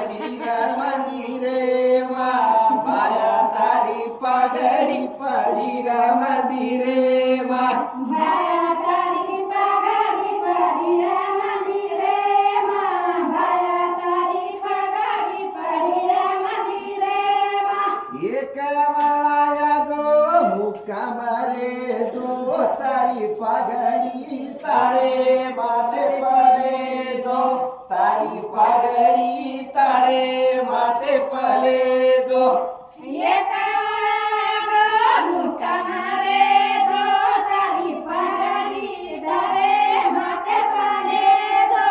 पड़ी मंदिरे माँ भाया तारी पगड़ी पड़ी मंदिरे माँ भाया तारी पगड़ी पड़ी मंदिरे माँ भाया तारी पगड़ी पड़ी मंदिरे माँ एक वाया जो मुक्काम रे जो तारी पगड़ी तारे माते पले जो तारी पगड़ी तारे माते पले जो एक वाला मुक्काम रे जो तारी पगड़ी तारे माते पले जो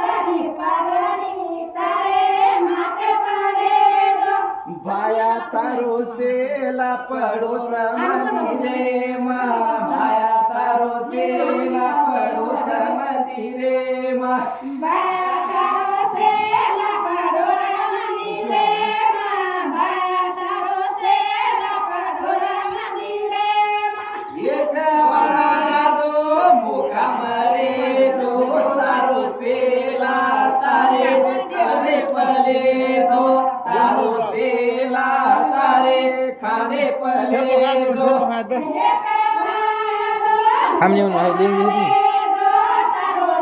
तारी पगड़ी तारे माते पले जो भाया तारो सेला पडोच मंदिरे माँ भाया तारो सेला पडोच मंदिरे माँ भाया तारो सेला पडोरा मंदिरे माँ भाया तारो सेला पडोरा मंदिरे माँ एक वाळा जो मुकाम रे जो तारो सेला तारे खादे पले जो तारो सेला तारे खादे पले जो थांब येऊन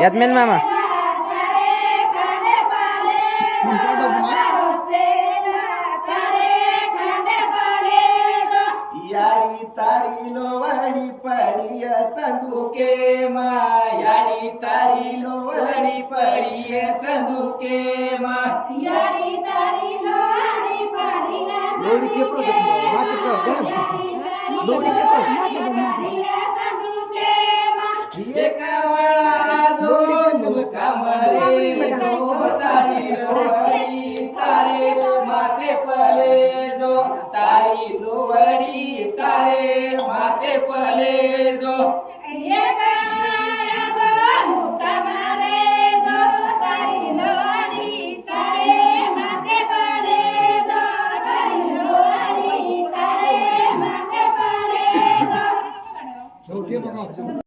यात मेन मामा याडी तारी लोवडी पडी संदुके मा याडी तारी लोवडी पडी संदुके मा याडी तारी लोडी पडी लोडी के प्रोजेक्ट माते कर लोडी के प्रोजेक्ट एक वाळा जो कामरे जो तारी लोवडी तारे माते पले जो तारी लोवडी तारे माते पले जो ये